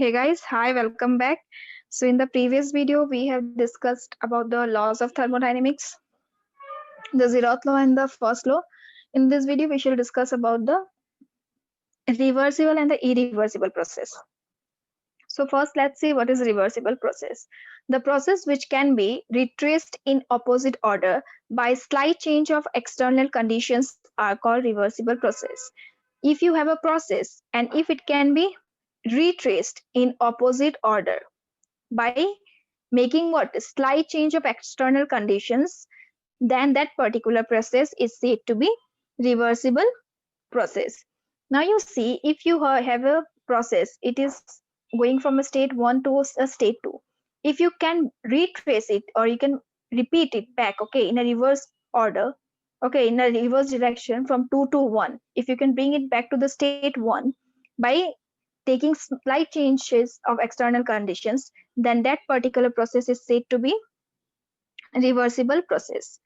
Hey guys, hi, welcome back. So in the previous video, we have discussed about the laws of thermodynamics, the zeroth law and the first law. In this video, we shall discuss about the reversible and the irreversible process. So first, let's see what is reversible process. The process which can be retraced in opposite order by slight change of external conditions are called reversible process. If you have a process and if it can be retraced in opposite order by making what slight change of external conditions, then that particular process is said to be reversible process. Now you see, if you have a process, it is going from a state 1 to a state 2. If you can retrace it or you can repeat it back, okay, in a reverse order, okay, in a reverse direction from 2 to 1, if you can bring it back to the state 1 by taking slight changes of external conditions, then that particular process is said to be reversible process.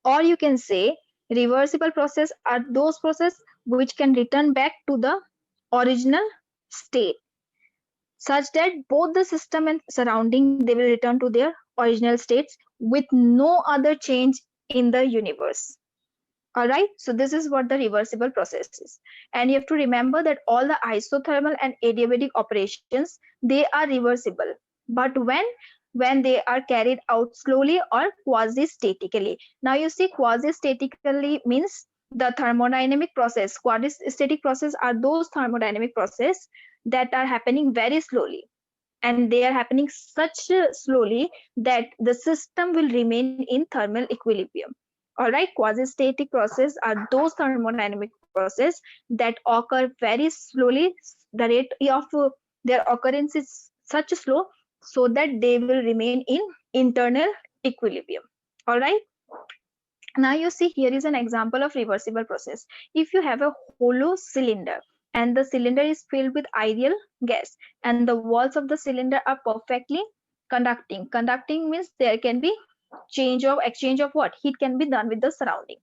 Or you can say reversible process are those processes which can return back to the original state, such that both the system and surrounding they will return to their original states with no other change in the universe. All right, so this is what the reversible process is. And you have to remember that all the isothermal and adiabatic operations, they are reversible. But when they are carried out slowly or quasi-statically. Now you see, quasi-statically means the thermodynamic process. Quasi-static process are those thermodynamic process that are happening very slowly. And they are happening such slowly that the system will remain in thermal equilibrium. All right, quasi-static process are those thermodynamic process that occur very slowly. The rate of their occurrence is such slow so that they will remain in internal equilibrium. All right. Now you see, here is an example of reversible process. If you have a hollow cylinder and the cylinder is filled with ideal gas and the walls of the cylinder are perfectly conducting. Conducting means there can be exchange of what? Heat can be done with the surrounding.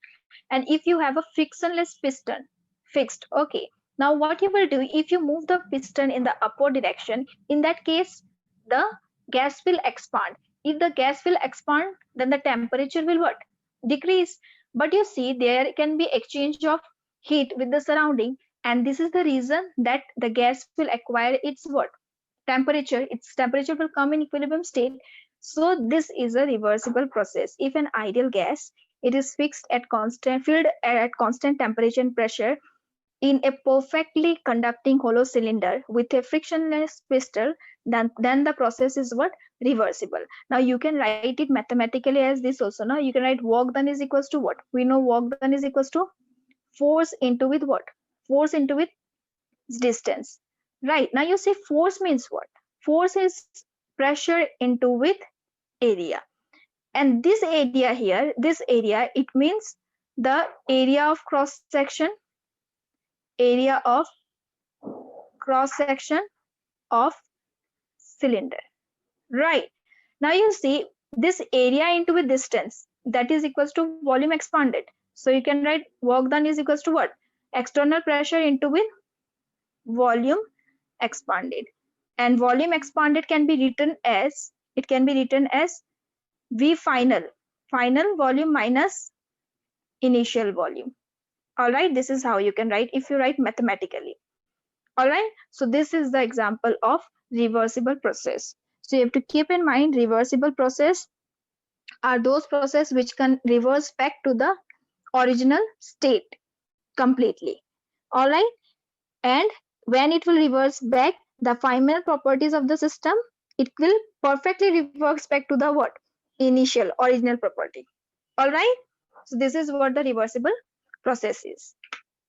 And if you have a frictionless piston fixed, okay. Now what you will do, if you move the piston in the upward direction, in that case, the gas will expand. If the gas will expand, then the temperature will what? Decrease. But you see, there can be exchange of heat with the surrounding, and this is the reason that the gas will acquire its what? Temperature. Its temperature will come in equilibrium state. So this is a reversible process. If an ideal gas, it is fixed at constant filled at constant temperature and pressure in a perfectly conducting hollow cylinder with a frictionless piston, then the process is what? Reversible. Now you can write it mathematically as this also. Now you can write work done is equals to what? We know work done is equals to force into with what? Force into with distance. Right. Now you say force means what? Force is pressure into with area. And this area here, this area, it means the area of cross section, area of cross section of cylinder. Right. Now you see, this area into with distance, that is equals to volume expanded. So you can write work done is equals to what? External pressure into with volume expanded. And volume expanded can be written as, it can be written as V final, final volume minus initial volume. All right, this is how you can write if you write mathematically. All right, so this is the example of reversible process. So you have to keep in mind, reversible process are those processes which can reverse back to the original state completely. All right, and when it will reverse back, the final properties of the system, it will perfectly reverse back to the what? Initial original property. All right, so this is what the reversible process is.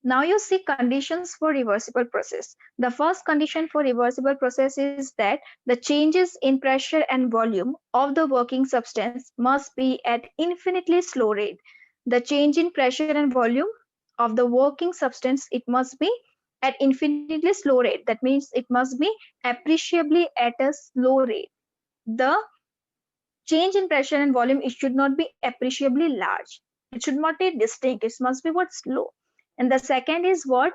Now you see conditions for reversible process. The first condition for reversible process is that the changes in pressure and volume of the working substance must be at infinitely slow rate. The change in pressure and volume of the working substance, it must be at infinitely slow rate. That means it must be appreciably at a slow rate. The change in pressure and volume, it should not be appreciably large. It should not be distinct. It must be what? Slow. And the second is what?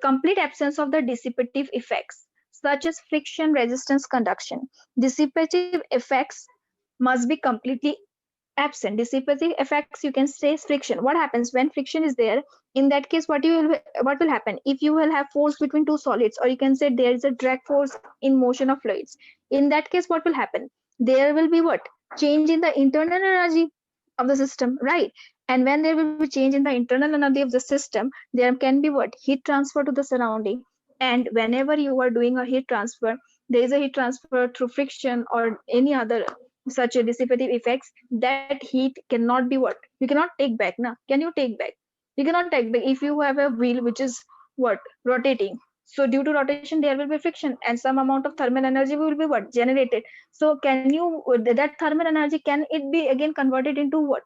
Complete absence of the dissipative effects. such as friction, resistance, conduction. Dissipative effects must be completely absent. Dissipative effects, you can say, is friction. What happens when friction is there? In that case, what will happen if you will have force between two solids, or you can say there is a drag force in motion of fluids? In that case, what will happen? There will be what? Change in the internal energy of the system, right? And when there will be change in the internal energy of the system, there can be what? Heat transfer to the surrounding. And whenever you are doing a heat transfer, there is a heat transfer through friction or any other such a dissipative effects. That heat cannot be what? You cannot take back. Now, can you take back? You cannot take back if you have a wheel which is what? Rotating. So due to rotation, there will be friction and some amount of thermal energy will be what? Generated. So can you, that thermal energy, can it be again converted into what?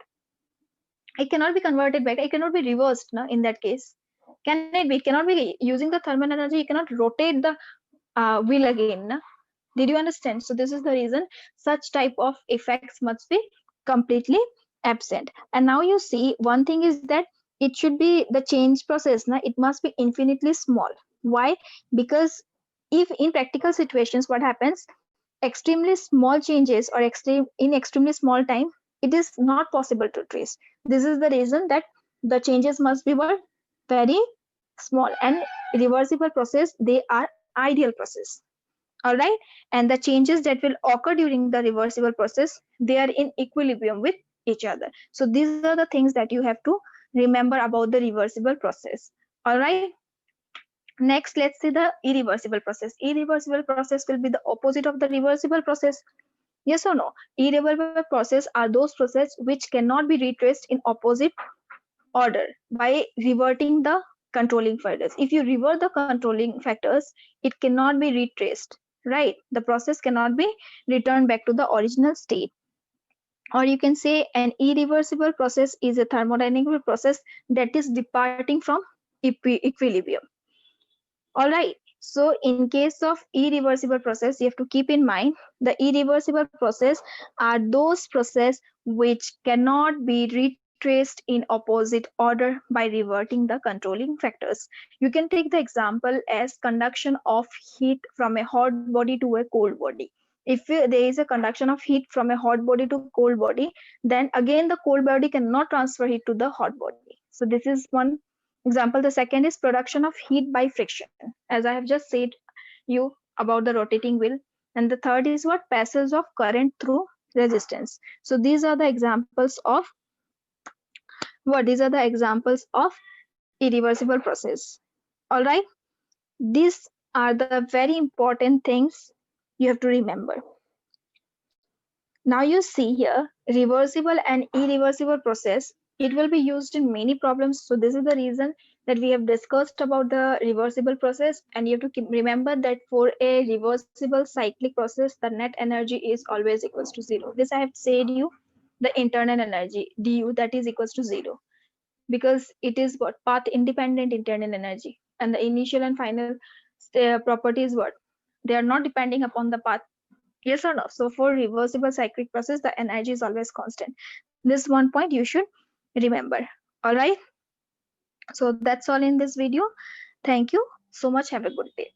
It cannot be converted back. It cannot be reversed now in that case. Can it be? It cannot be using the thermal energy. You cannot rotate the wheel again. Na? Did you understand? So this is the reason such type of effects must be completely absent. And now you see one thing is that it should be the change process. Na, it must be infinitely small. Why? Because if in practical situations, what happens? Extremely small changes or extremely small time, it is not possible to trace. This is the reason that the changes must be what? Very small and reversible process. They are ideal process. All right, and the changes that will occur during the reversible process, they are in equilibrium with each other. So these are the things that you have to remember about the reversible process. All right, next let's see the irreversible process. Irreversible process will be the opposite of the reversible process. Yes or no? Irreversible process are those processes which cannot be retraced in opposite order by reverting the controlling factors. If you revert the controlling factors, it cannot be retraced, right? The process cannot be returned back to the original state. Or you can say an irreversible process is a thermodynamic process that is departing from equilibrium. All right. So in case of irreversible process, you have to keep in mind the irreversible process are those process which cannot be retraced in opposite order by reverting the controlling factors. You can take the example as conduction of heat from a hot body to a cold body. If there is a conduction of heat from a hot body to cold body, then again the cold body cannot transfer heat to the hot body. So this is one example. The second is production of heat by friction, as I have just said you about the rotating wheel. And the third is what? Passage of current through resistance. So these are the examples of what? These are the examples of irreversible process. All right. These are the very important things you have to remember. Now you see here reversible and irreversible process. It will be used in many problems. So this is the reason that we have discussed about the reversible process, and you have to remember that for a reversible cyclic process, the net energy is always equals to zero. This I have said you the internal energy du, that is equals to zero, because it is what? Path independent internal energy, and the initial and final property is what? They are not depending upon the path. Yes or no? So for reversible cyclic process, the energy is always constant. This one point you should remember. All right. So that's all in this video. Thank you so much. Have a good day.